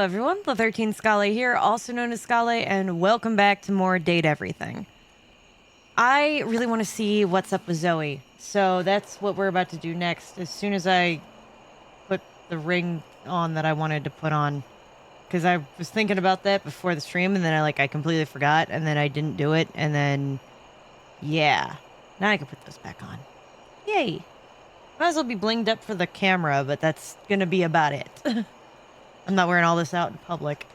Hello everyone, the 13th Scala here, also known as Scala, and welcome back to more Date Everything. I really want to see what's up with Zoey, so that's what we're about to do next, as soon as I put the ring on that I wanted to put on. Because I was thinking about that before the stream, and then I completely forgot, and then I didn't do it, and then, yeah. Now I can put those back on. Yay! Might as well be blinged up for the camera, but that's gonna be about it. I'm not wearing all this out in public.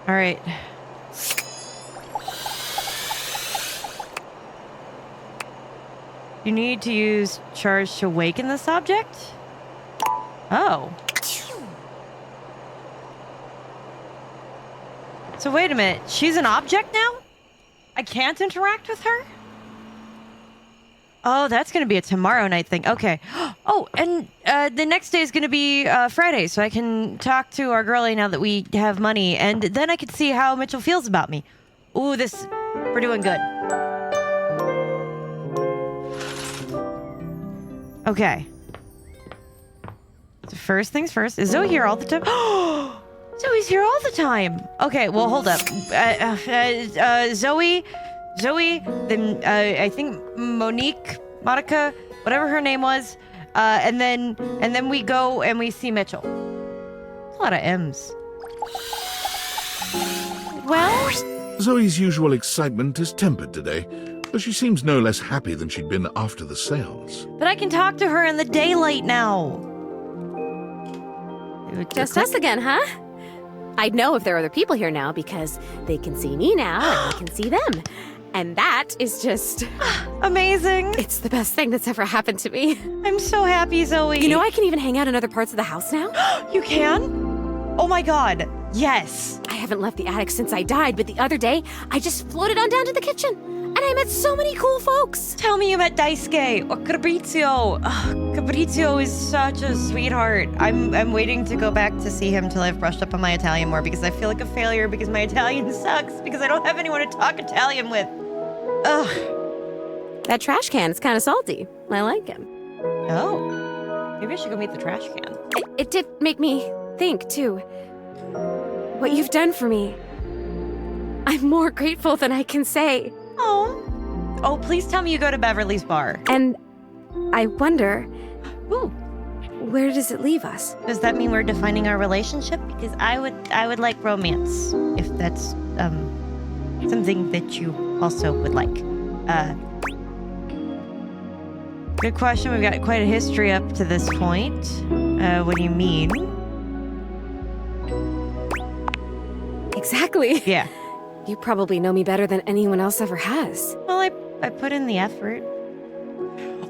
Alright. You need to use charge to awaken this object? Oh. So wait a minute, she's an object now? I can't interact with her? Oh, that's going to be a tomorrow night thing. Okay. Oh, and the next day is going to be Friday, so I can talk to our girlie now that we have money, and then I can see how Mitchell feels about me. Ooh, we're doing good. Okay. So first things first, is Zoe here all the time? Zoe's here all the time. Okay, well, hold up. Zoe, then I think Monica, whatever her name was, and then we go and we see Mitchell. That's a lot of M's. Well, Zoe's usual excitement is tempered today, though she seems no less happy than she'd been after the seance. but I can talk to her in the daylight now. Just us again, huh? I'd know if there are other people here now because they can see me now and I can see them. And that is just... amazing. It's the best thing that's ever happened to me. I'm so happy, Zoe. You know, I can even hang out in other parts of the house now. You can? Oh my god. Yes. I haven't left the attic since I died, but the other day, I just floated on down to the kitchen. And I met so many cool folks. Tell me you met Daisuke or Fabrizio. Fabrizio is such a sweetheart. I'm waiting to go back to see him till I've brushed up on my Italian more because I feel like a failure because my Italian sucks because I don't have anyone to talk Italian with. Ugh. That trash can is kind of salty. I like him. Oh. Maybe I should go meet the trash can. It did make me think, too. What you've done for me. I'm more grateful than I can say. Oh. Oh, please tell me you go to Beverly's bar. And I wonder, Ooh. where does it leave us? Does that mean we're defining our relationship? Because I would like romance, if that's something that you also would like. Good question. We've got quite a history up to this point. What do you mean? Exactly. Yeah. You probably know me better than anyone else ever has. Well, I put in the effort.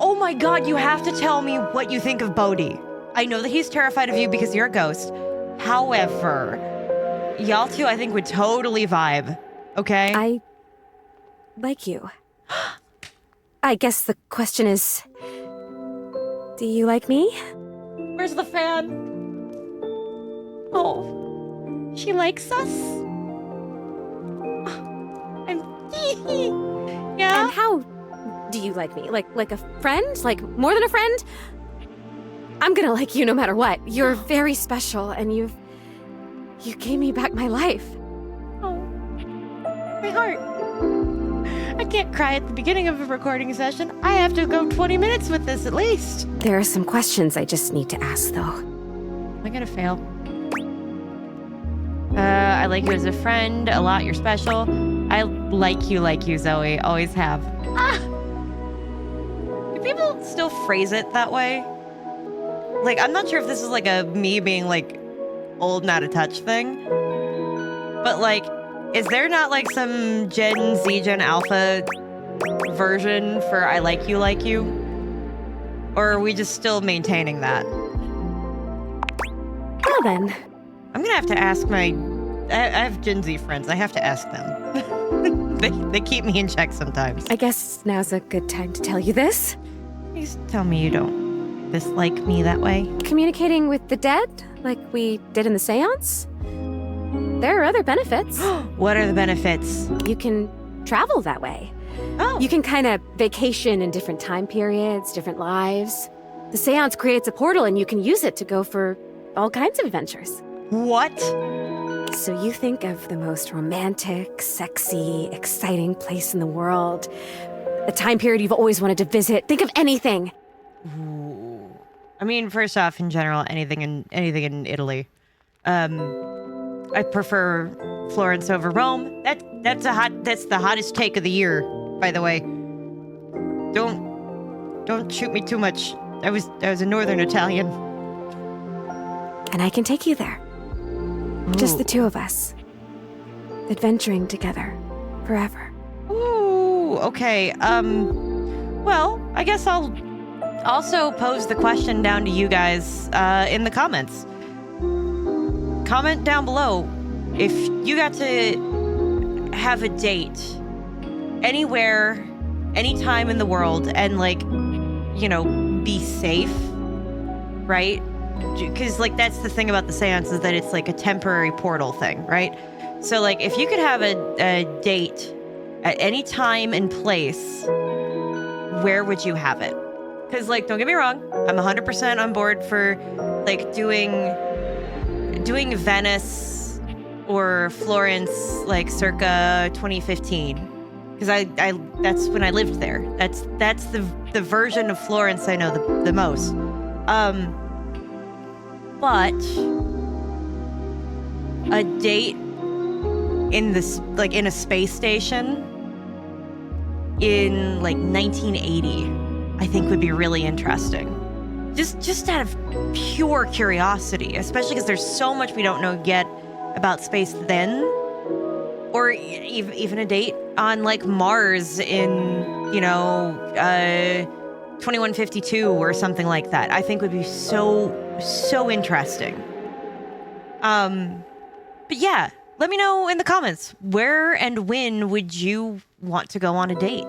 Oh my god, you have to tell me what you think of Bodhi. I know that he's terrified of you because you're a ghost. However, y'all two I think would totally vibe. Okay? I like you. I guess the question is, do you like me? Where's the fan? Oh, she likes us? Yeah? And how do you like me? Like a friend? Like more than a friend? I'm gonna like you no matter what. You're very special and you gave me back my life. Oh, my heart. I can't cry at the beginning of a recording session. I have to go 20 minutes with this at least. There are some questions I just need to ask though. Am I gonna fail? I like you as a friend a lot. You're special. I like you, Zoe. Always have. Ah! Do people still phrase it that way? Like, I'm not sure if this is like a me being like old and out of touch thing. But like, is there not like some Gen Z, Gen Alpha version for I like you? Or are we just still maintaining that? Well then. I'm gonna have to ask I have Gen Z friends. I have to ask them. They keep me in check sometimes. I guess now's a good time to tell you this. Please tell me you don't dislike me that way. Communicating with the dead, like we did in the seance? There are other benefits. What are the benefits? You can travel that way. Oh. You can kind of vacation in different time periods, different lives. The seance creates a portal and you can use it to go for all kinds of adventures. What? So you think of the most romantic, sexy, exciting place in the world, a time period you've always wanted to visit. Think of anything. Ooh. I mean, first off, in general, anything in Italy. I prefer Florence over Rome. That's the hottest take of the year, by the way. Don't shoot me too much. I was a Northern Italian. And I can take you there. Just the two of us. Adventuring together. Forever. Ooh, okay. Well, I guess I'll also pose the question down to you guys in the comments. Comment down below if you got to have a date anywhere, anytime in the world, and like, you know, be safe, right? Because like that's the thing about the seance is that it's like a temporary portal thing, right? So like if you could have a date at any time and place, where would you have it? Because like, don't get me wrong, I'm 100% on board for like doing Venice or Florence like circa 2015. Because I that's when I lived there. That's the version of Florence I know the most. But a date in this like in a space station in like 1980, I think would be really interesting. Just out of pure curiosity, especially because there's so much we don't know yet about space then. Or even a date on like Mars in, 2152 or something like that. I think would be so interesting. But yeah, let me know in the comments, where and when would you want to go on a date?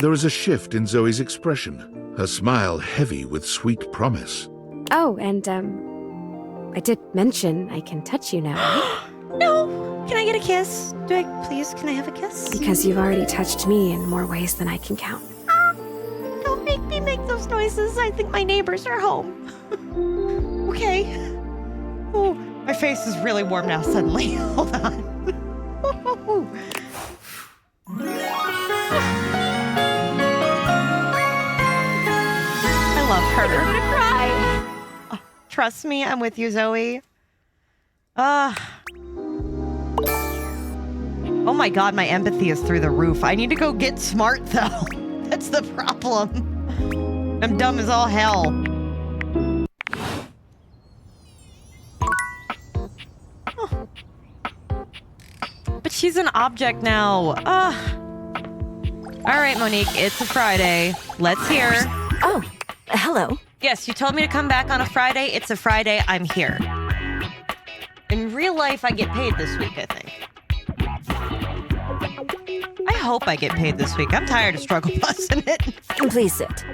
There is a shift in Zoe's expression, her smile heavy with sweet promise. Oh, and I did mention I can touch you now, right? No. Can I get a kiss? Can I have a kiss? Because you've already touched me in more ways than I can count. Don't make me make those noises. I think my neighbors are home. Okay. Oh, my face is really warm now suddenly. Hold on. I love her. I'm gonna cry. Oh, trust me, I'm with you, Zoe. Oh my god, my empathy is through the roof. I need to go get smart, though. That's the problem. I'm dumb as all hell. Oh. But she's an object now. Alright, Monique, it's a Friday. Let's hear. Oh, hello. Yes, you told me to come back on a Friday. It's a Friday. I'm here. In real life, I get paid this week, I think. I hope I get paid this week. I'm tired of struggle busting it. Please sit.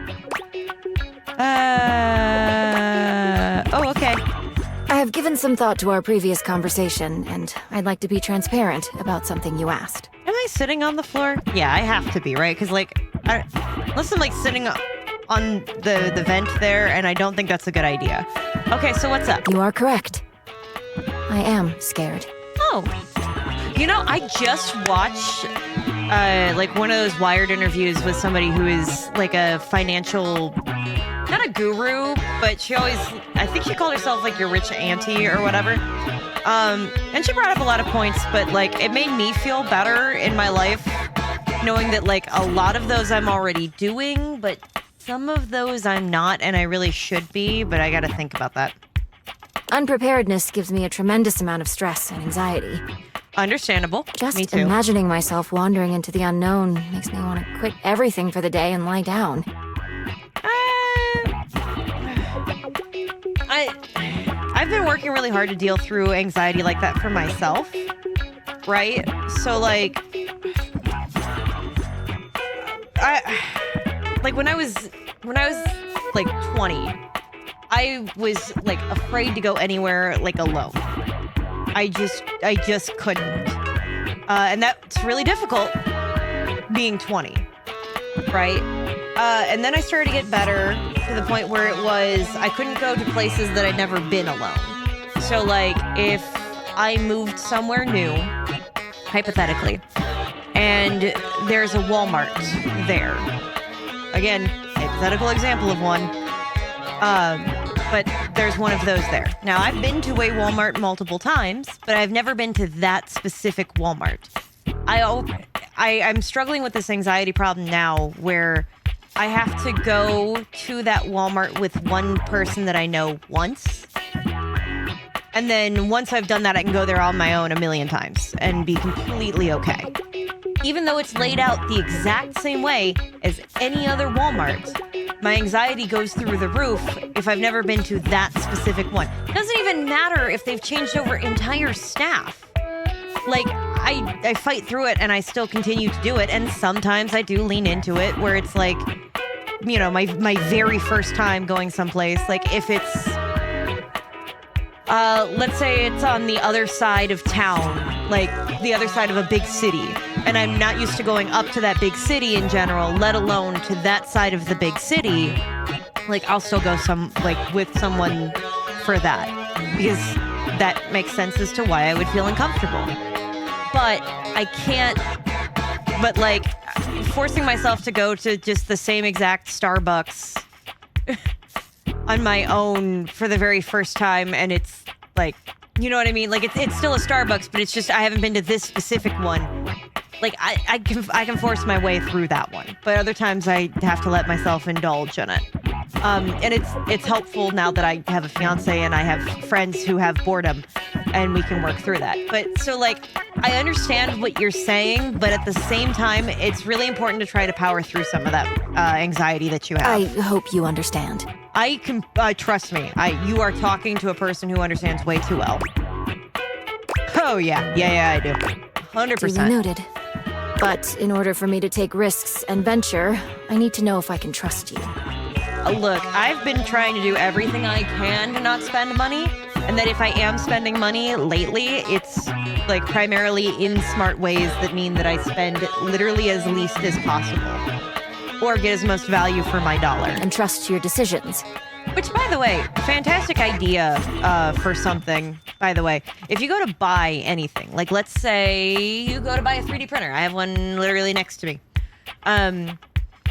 Oh, okay. I have given some thought to our previous conversation, and I'd like to be transparent about something you asked. Am I sitting on the floor? Yeah, I have to be, right? Because, like, unless I'm, like, sitting on the vent there, and I don't think that's a good idea. Okay, so what's up? You are correct. I am scared. Oh. You know, I just watched, like, one of those Wired interviews with somebody who is, like, a financial... not a guru, but she always, I think she called herself like your rich auntie or whatever. And she brought up a lot of points, but like it made me feel better in my life knowing that like a lot of those I'm already doing, but some of those I'm not, and I really should be, but I gotta think about that. Unpreparedness gives me a tremendous amount of stress and anxiety. Understandable. Just me too. imagining myself wandering into the unknown makes me want to quit everything for the day and lie down. I've been working really hard to deal through anxiety like that for myself, right? So like, when I was like 20, I was like afraid to go anywhere like alone. I just couldn't, and that's really difficult being 20, right? And then I started to get better to the point where it was I couldn't go to places that I'd never been alone. So, like, if I moved somewhere new, hypothetically, and there's a Walmart there. Again, hypothetical example of one. But there's one of those there. Now, I've been to a Walmart multiple times, but I've never been to that specific Walmart. I'm struggling with this anxiety problem now where I have to go to that Walmart with one person that I know once. And then once I've done that, I can go there on my own a million times and be completely okay. Even though it's laid out the exact same way as any other Walmart, my anxiety goes through the roof if I've never been to that specific one. It doesn't even matter if they've changed over entire staff. Like, I fight through it and I still continue to do it. And sometimes I do lean into it where it's like, you know, my very first time going someplace. Like, if it's, let's say it's on the other side of town, like the other side of a big city. And I'm not used to going up to that big city in general, let alone to that side of the big city. Like, I'll still go with someone for that because that makes sense as to why I would feel uncomfortable. But I can't, but like forcing myself to go to just the same exact Starbucks on my own for the very first time. And it's like, you know what I mean? Like, it's still a Starbucks, but it's just, I haven't been to this specific one. Like, I can force my way through that one, but other times I have to let myself indulge in it. And it's helpful now that I have a fiance and I have friends who have boredom, and we can work through that. But so, like, I understand what you're saying, but at the same time, it's really important to try to power through some of that anxiety that you have. I hope you understand. I can trust me. You are talking to a person who understands way too well. Oh yeah, I do. 100%. Duly noted. But in order for me to take risks and venture, I need to know if I can trust you. Look, I've been trying to do everything I can to not spend money, and that if I am spending money lately, it's like primarily in smart ways that mean that I spend literally as least as possible, or get as most value for my dollar. And trust your decisions. Which, by the way, fantastic idea for something, by the way. If you go to buy anything, like let's say you go to buy a 3D printer. I have one literally next to me.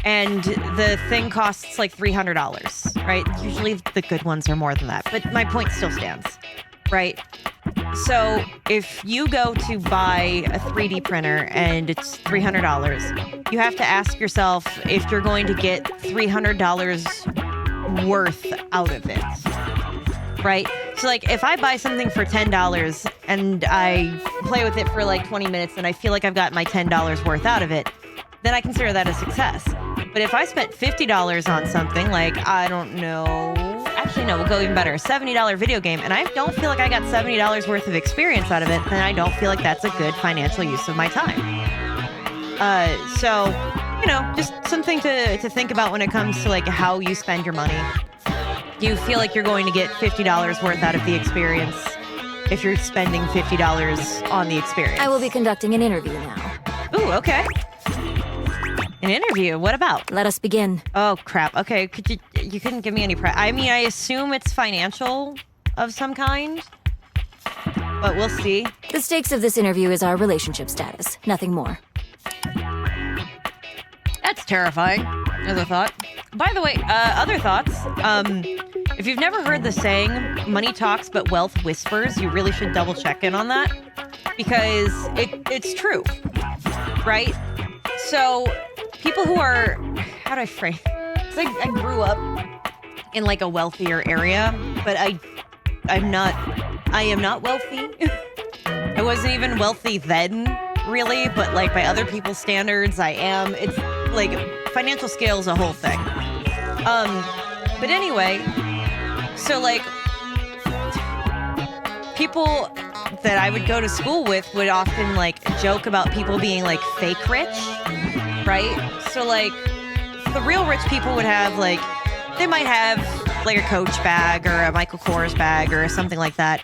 And the thing costs like $300, right? Usually the good ones are more than that, but my point still stands, right? So if you go to buy a 3D printer and it's $300, you have to ask yourself if you're going to get $300 worth out of it, right? So like if I buy something for $10 and I play with it for like 20 minutes and I feel like I've got my $10 worth out of it, then I consider that a success. But if I spent $50 on something like, I don't know, actually no, we'll go even better, a $70 video game, and I don't feel like I got $70 worth of experience out of it, then I don't feel like that's a good financial use of my time. So, you know, just something to think about when it comes to like how you spend your money. Do you feel like you're going to get $50 worth out of the experience if you're spending $50 on the experience? I will be conducting an interview now. Ooh, okay. An interview? What about? Let us begin. Oh, crap. Okay, you couldn't give me any I mean, I assume it's financial of some kind, but we'll see. The stakes of this interview is our relationship status, nothing more. That's terrifying, as a thought. By the way, other thoughts. If you've never heard the saying, money talks but wealth whispers, you really should double check in on that, because it's true, right? So people who are, how do I frame? It's like I grew up in like a wealthier area, but I am not wealthy. I wasn't even wealthy then, really, but like by other people's standards, I am. It's like financial scale is a whole thing. But anyway, so like people that I would go to school with would often like joke about people being like fake rich, right? So like the real rich people would have like, they might have like a Coach bag or a Michael Kors bag or something like that.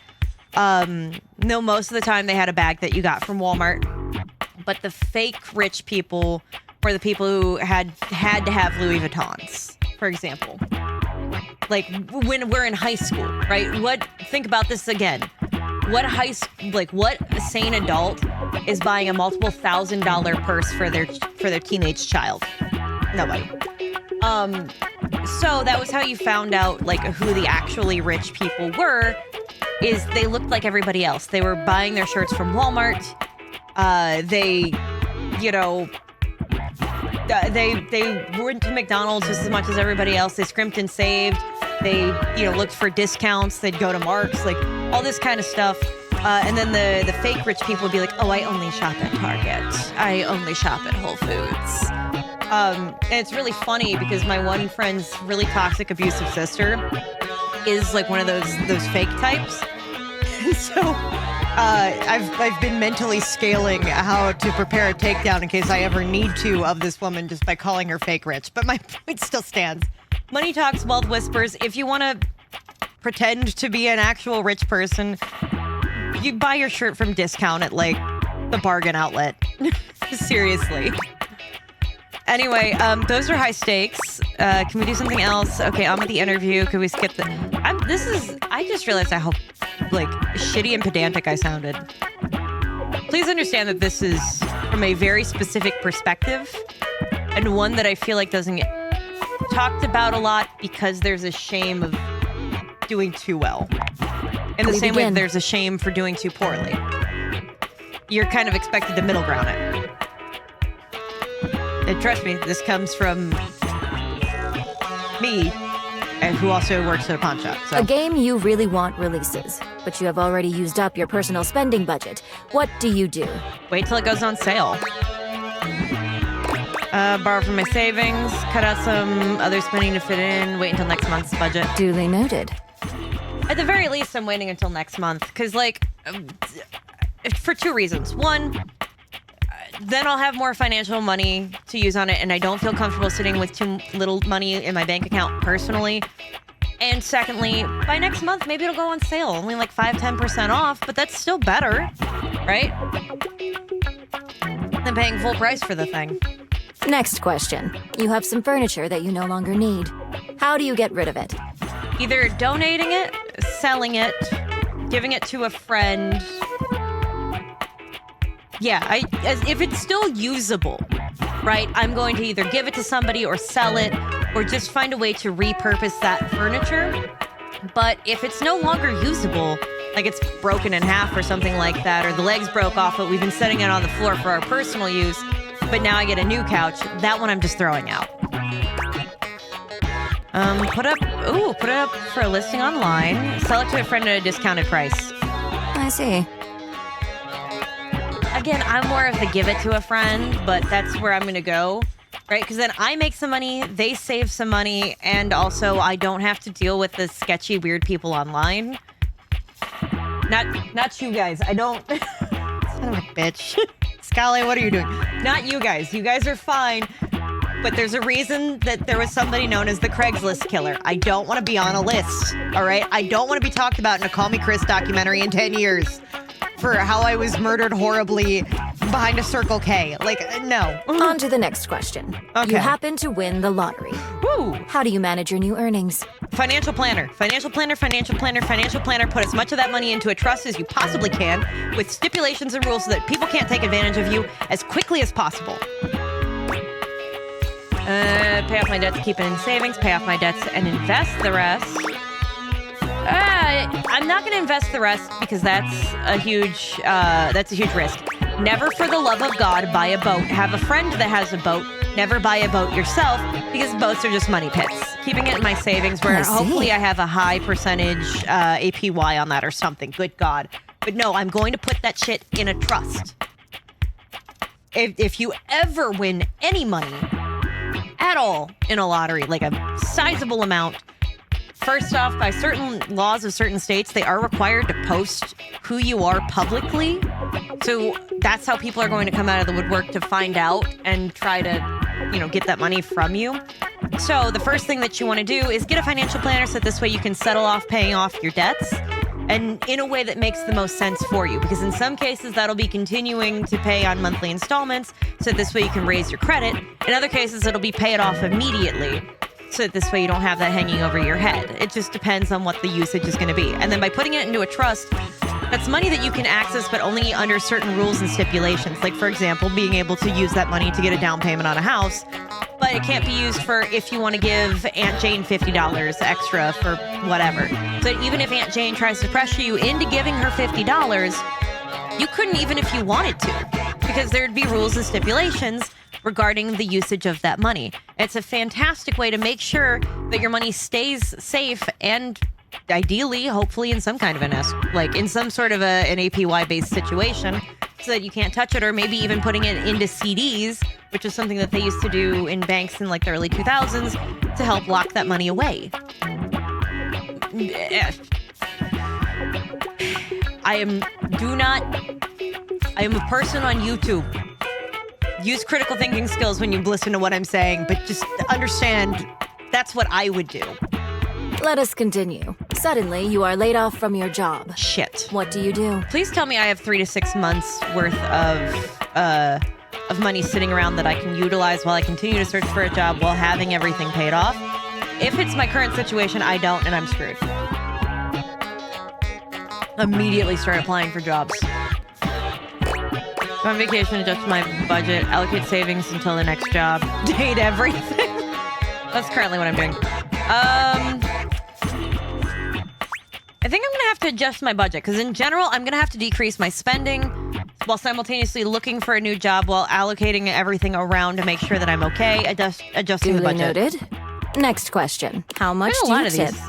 No, most of the time they had a bag that you got from Walmart. But the fake rich people were the people who had to have Louis Vuittons, for example. Like when we're in high school, right? Think about this again. What sane adult is buying a multiple $1,000 purse for their teenage child? Nobody. So that was how you found out like who the actually rich people were, is they looked like everybody else. They were buying their shirts from Walmart. They went to McDonald's just as much as everybody else. They scrimped and saved. They, looked for discounts. They'd go to Mark's, like all this kind of stuff. And then the fake rich people would be like, oh, I only shop at Target. I only shop at Whole Foods. And it's really funny because my one friend's really toxic, abusive sister is like one of those fake types. And so I've been mentally scaling how to prepare a takedown in case I ever need to of this woman just by calling her fake rich. But my point still stands. Money talks, wealth whispers. If you want to pretend to be an actual rich person, you buy your shirt from discount at like the bargain outlet. Seriously. Anyway, those are high stakes. Can we do something else? Okay, on with the interview. Could we skip the... I just realized how, like, shitty and pedantic I sounded. Please understand that this is from a very specific perspective, and one that I feel like doesn't get talked about a lot because there's a shame of doing too well. In the same way there's a shame for doing too poorly. You're kind of expected to middle ground it. And trust me, this comes from me, and who also works at a pawn shop. So. A game you really want releases, but you have already used up your personal spending budget. What do you do? Wait till it goes on sale. Borrow from my savings, cut out some other spending to fit in, wait until next month's budget. Duly noted. At the very least, I'm waiting until next month, because, like, for two reasons. One, then I'll have more financial money to use on it, and I don't feel comfortable sitting with too little money in my bank account personally. And secondly, by next month, maybe it'll go on sale, only like 5-10% off, but that's still better, right? Than paying full price for the thing. Next question. You have some furniture that you no longer need. How do you get rid of it? Either donating it, selling it, giving it to a friend. Yeah, if it's still usable, right, I'm going to either give it to somebody or sell it or just find a way to repurpose that furniture. But if it's no longer usable, like it's broken in half or something like that, or the legs broke off, but we've been setting it on the floor for our personal use, but now I get a new couch, that one I'm just throwing out. Put it up for a listing online. Sell it to a friend at a discounted price. I see. Again, I'm more of the give it to a friend, but that's where I'm going to go, right? Because then I make some money, they save some money, and also I don't have to deal with the sketchy, weird people online. Not you guys. I don't... Son of a bitch. Scally, what are you doing? Not you guys. You guys are fine. But there's a reason that there was somebody known as the Craigslist killer. I don't want to be on a list, all right? I don't want to be talked about in a Call Me Chris documentary in 10 years for how I was murdered horribly behind a Circle K. Like, no. On to the next question. Okay. You happen to win the lottery. Woo! How do you manage your new earnings? Financial planner. Financial planner. Put as much of that money into a trust as you possibly can with stipulations and rules so that people can't take advantage of you as quickly as possible. Pay off my debts, keep it in savings, pay off my debts, and invest the rest. I'm not going to invest the rest because that's a huge risk. Never for the love of God buy a boat. Have a friend that has a boat. Never buy a boat yourself because boats are just money pits. Keeping it in my savings where hopefully I have a high percentage APY on that or something. Good God. But no, I'm going to put that shit in a trust. If you ever win any money at all in a lottery, like a sizable amount, first off, by certain laws of certain states, they are required to post who you are publicly. So that's how people are going to come out of the woodwork to find out and try to, get that money from you. So the first thing that you want to do is get a financial planner so this way you can settle off paying off your debts and in a way that makes the most sense for you. Because in some cases, that'll be continuing to pay on monthly installments so this way you can raise your credit. In other cases, it'll be pay it off immediately. So this way you don't have that hanging over your head. It just depends on what the usage is going to be. And then by putting it into a trust, that's money that you can access, but only under certain rules and stipulations. Like, for example, being able to use that money to get a down payment on a house, but it can't be used for if you want to give Aunt Jane $50 extra for whatever. So even if Aunt Jane tries to pressure you into giving her $50, you couldn't even if you wanted to, because there'd be rules and stipulations regarding the usage of that money. It's a fantastic way to make sure that your money stays safe and ideally, hopefully in some kind of in some sort of an APY-based situation so that you can't touch it, or maybe even putting it into CDs, which is something that they used to do in banks in like the early 2000s to help lock that money away. I am a person on YouTube. Use critical thinking skills when you listen to what I'm saying, but just understand that's what I would do. Let us continue. Suddenly, you are laid off from your job. Shit. What do you do? Please tell me I have 3 to 6 months worth of money sitting around that I can utilize while I continue to search for a job while having everything paid off. If it's my current situation, I don't, and I'm screwed. Immediately start applying for jobs. Go on vacation, adjust my budget, allocate savings until the next job, date everything. That's currently what I'm doing. I think I'm going to have to adjust my budget, because in general, I'm going to have to decrease my spending while simultaneously looking for a new job while allocating everything around to make sure that I'm okay, adjusting the Duly budget. noted. Next question. How much There's a do lot you of tip? these.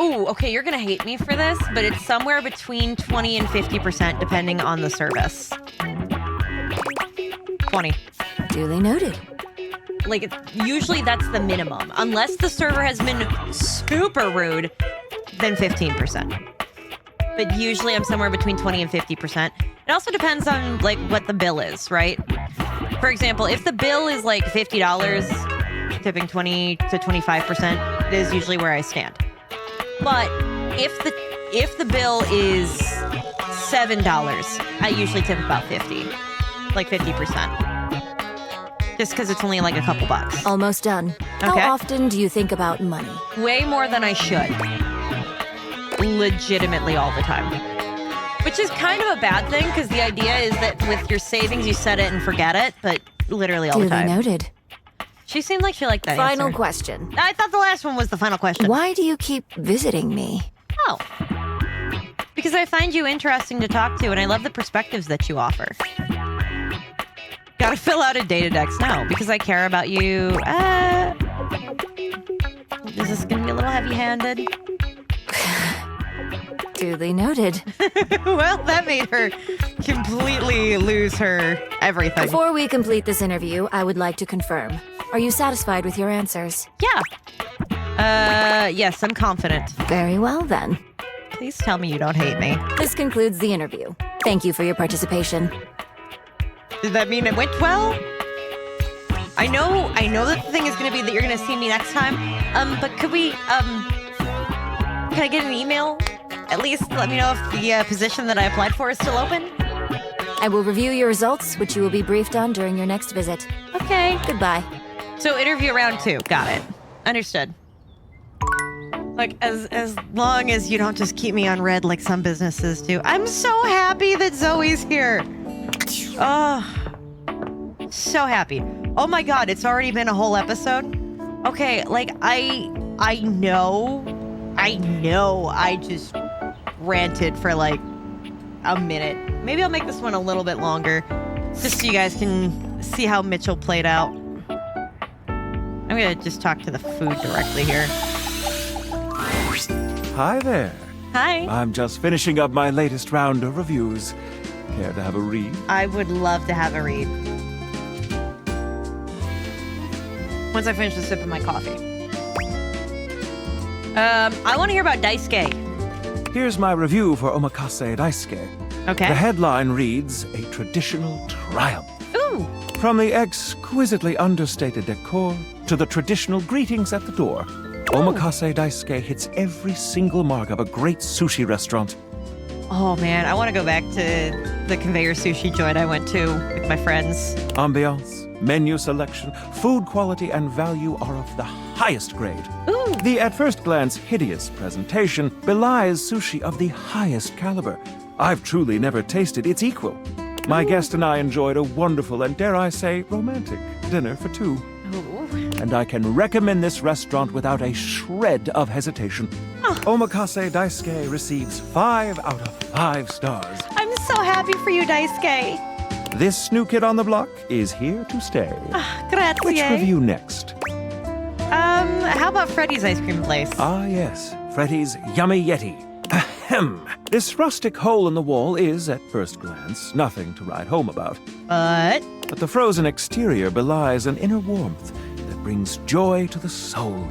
Ooh, okay, you're going to hate me for this, but it's somewhere between 20 and 50% depending on the service. 20. Duly noted. Like, usually that's the minimum. Unless the server has been super rude, then 15%. But usually I'm somewhere between 20 and 50%. It also depends on, like, what the bill is, right? For example, if the bill is, like, $50, tipping 20 to 25% is usually where I stand. But if the bill is $7, I usually tip about 50. Like 50%. Just because it's only like a couple bucks. Almost done. Okay. How often do you think about money? Way more than I should. Legitimately all the time. Which is kind of a bad thing, because the idea is that with your savings, you set it and forget it, but literally all the Duly time. noted. She seemed like she liked that Final answer. question. I thought the last one was the final question. Why do you keep visiting me? Oh. Because I find you interesting to talk to, and I love the perspectives that you offer. Gotta fill out a data dex now, because I care about you. Is this gonna be a little heavy-handed? Duly noted. Well, that made her completely lose her everything. Before we complete this interview, I would like to confirm. Are you satisfied with your answers? Yeah. Yes, I'm confident. Very well, then. Please tell me you don't hate me. This concludes the interview. Thank you for your participation. Does that mean it went well? I know that the thing is going to be that you're going to see me next time. But could we, can I get an email? At least let me know if the position that I applied for is still open. I will review your results, which you will be briefed on during your next visit. Okay. Goodbye. So interview round 2. Got it. Understood. Like, as long as you don't just keep me on red like some businesses do. I'm so happy that Zoe's here. Oh, so happy. Oh my god, it's already been a whole episode? Okay, like, I know I just ranted for like a minute. Maybe I'll make this one a little bit longer, just so you guys can see how Mitchell played out. I'm gonna just talk to the food directly here. Hi there. Hi. I'm just finishing up my latest round of reviews. Care to have a read? I would love to have a read. Once I finish the sip of my coffee. I want to hear about Daisuke. Here's my review for Omakase Daisuke. Okay. The headline reads, "A traditional triumph." Ooh. From the exquisitely understated decor to the traditional greetings at the door, Omakase Daisuke hits every single mark of a great sushi restaurant. Oh man, I want to go back to the conveyor sushi joint I went to with my friends. Ambiance, Menu selection, food quality, and value are of the highest grade. Ooh. The at first glance hideous presentation belies sushi of the highest caliber. I've truly never tasted its equal. My guest and I enjoyed a wonderful and, dare I say, romantic dinner for two. Ooh. And I can recommend this restaurant without a shred of hesitation. Omakase Daisuke receives 5 out of 5 stars. I'm so happy for you, Daisuke. This new kid on the block is here to stay. Grazie. Which review next? How about Freddy's ice cream place? Ah, yes, Freddy's Yummy Yeti. Ahem. This rustic hole in the wall is, at first glance, nothing to write home about. But the frozen exterior belies an inner warmth that brings joy to the soul.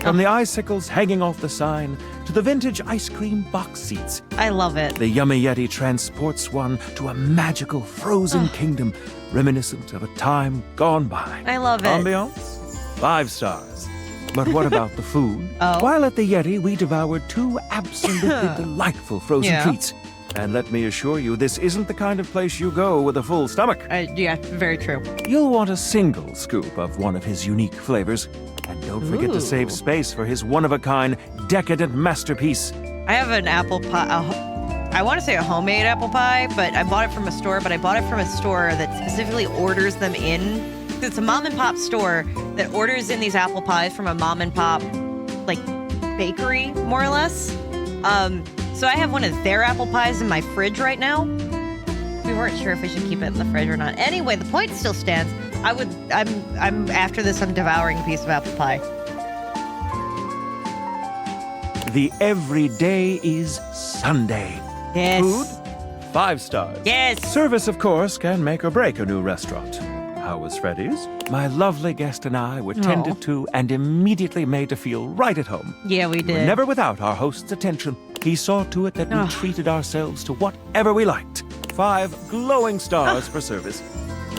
From the icicles hanging off the sign to the vintage ice cream box seats, I love it. the Yummy Yeti transports one to a magical frozen kingdom reminiscent of a time gone by. I love it. Ambiance? 5 stars. But what about the food? Oh. While at the Yeti, we devoured 2 absolutely delightful frozen Yeah. treats. And let me assure you, this isn't the kind of place you go with a full stomach. Yeah, very true. You'll want a single scoop of one of his unique flavors. And don't forget to save space for his one-of-a-kind, decadent masterpiece. I have an apple pie. I want to say a homemade apple pie, but I bought it from a store. But I bought it from a store that specifically orders them in. It's a mom and pop store that orders in these apple pies from a mom and pop, like, bakery, more or less. So I have one of their apple pies in my fridge right now. We weren't sure if we should keep it in the fridge or not. Anyway, the point still stands. I'm after this, I'm devouring a piece of apple pie. The everyday is Sunday. Yes. Food? 5 stars. Yes. Service, of course, can make or break a new restaurant. How was Freddy's? My lovely guest and I were tended to and immediately made to feel right at home. Yeah, we We were did. never without our host's attention. He saw to it that we treated ourselves to whatever we liked. 5 glowing stars for service.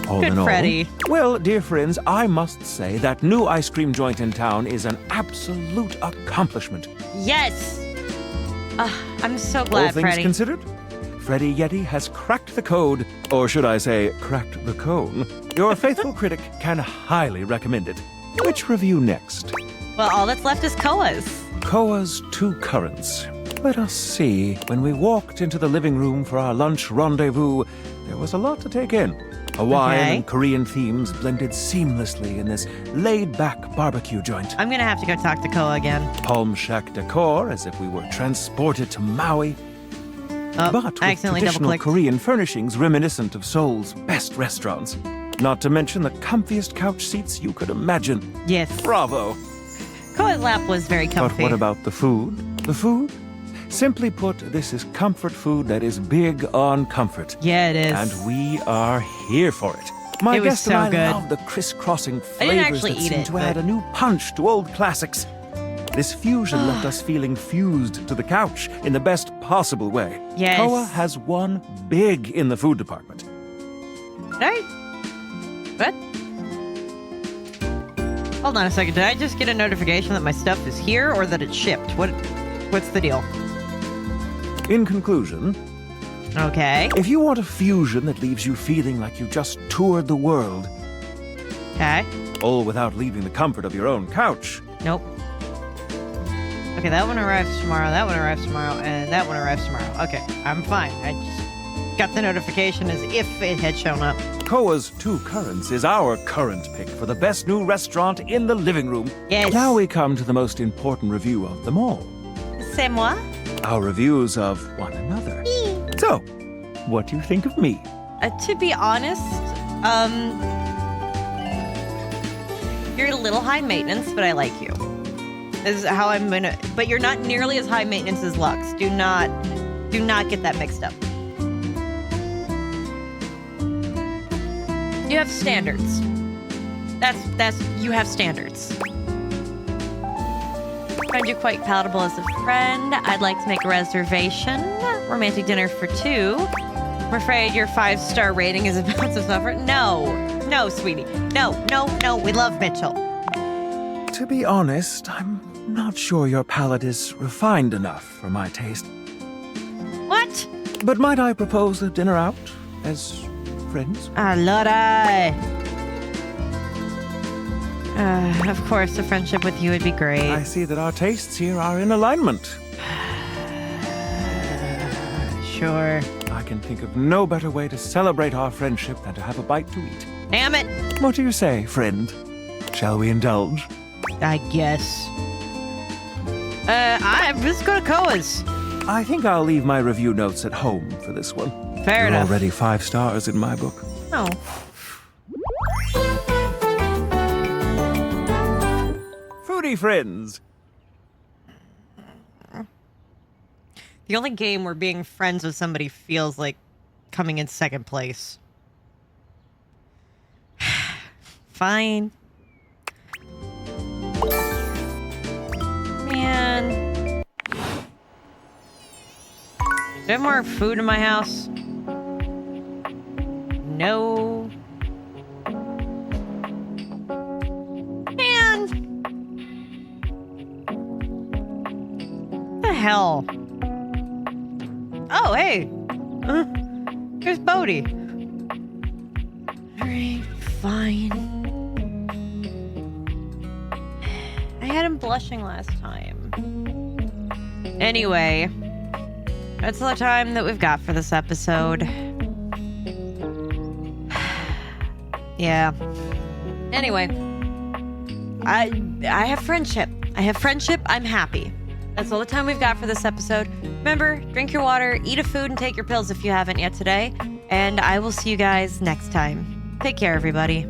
All Good in all, Freddy. well, dear friends, I must say that new ice cream joint in town is an absolute accomplishment. Yes. I'm so All glad, things Freddy. considered, Freddy Yeti has cracked the code, or should I say, cracked the cone. Your faithful critic can highly recommend it. Which review next? Well, all that's left is Koa's. Koa's 2 currants. Let us see. When we walked into the living room for our lunch rendezvous, there was a lot to take in. Hawaiian Okay. and Korean themes blended seamlessly in this laid-back barbecue joint. I'm gonna have to go talk to Koa again. Palm shack decor, as if we were transported to Maui. Oh, But with I accidentally traditional double-clicked. Korean furnishings reminiscent of Seoul's best restaurants. Not to mention the comfiest couch seats you could imagine. Yes. Bravo! Koa's lap was very comfy. But what about the food? The food? Simply put, this is comfort food that is big on comfort. Yeah, it is. And we are here for it. My It was guest so and I good. love the crisscrossing I didn't flavors actually that eat seem it, to add but- a new punch to old classics. This fusion left us feeling fused to the couch in the best possible way. Yes. Koa has won big in the food department. Right? What? Hold on a second. Did I just get a notification that my stuff is here or that it's shipped? What's the deal? In conclusion, Okay. if you want a fusion that leaves you feeling like you just toured the world, Okay. all without leaving the comfort of your own couch, Nope. Okay, that one arrives tomorrow, that one arrives tomorrow, and that one arrives tomorrow. Okay, I'm fine. I just got the notification as if it had shown up. Koa's 2 currants is our current pick for the best new restaurant in the living room. Yes. Now we come to the most important review of them all. C'est moi? Our reviews of one another. So, what do you think of me? To be honest, you're a little high maintenance, but I like you. This is how I'm gonna. But you're not nearly as high maintenance as Lux. Do not get that mixed up. You have standards. That's you have standards. Find you quite palatable as a friend. I'd like to make a reservation. Romantic dinner for 2. I'm afraid your 5-star rating is about to suffer. No, sweetie. No. We love Mitchell. To be honest, I'm not sure your palate is refined enough for my taste. What? But might I propose a dinner out as friends? Allora. Of course, a friendship with you would be great. I see that our tastes here are in alignment. Sure. I can think of no better way to celebrate our friendship than to have a bite to eat. Damn it. What do you say, friend? Shall we indulge? I guess. I'm just going to Koa's. I think I'll leave my review notes at home for this one. Fair You're enough. already 5 stars in my book. Oh. Foodie friends! The only game where being friends with somebody feels like coming in second place. Fine. Man. Do I have more food in my house? No. Man. What the hell? Oh, hey. Here's Bodhi. Alright, fine. I had him blushing last time. Anyway, that's all the time that we've got for this episode. Yeah. Anyway, I have friendship. I'm happy. That's all the time we've got for this episode. Remember, drink your water, eat a food, and take your pills if you haven't yet today. And I will see you guys next time. Take care, everybody.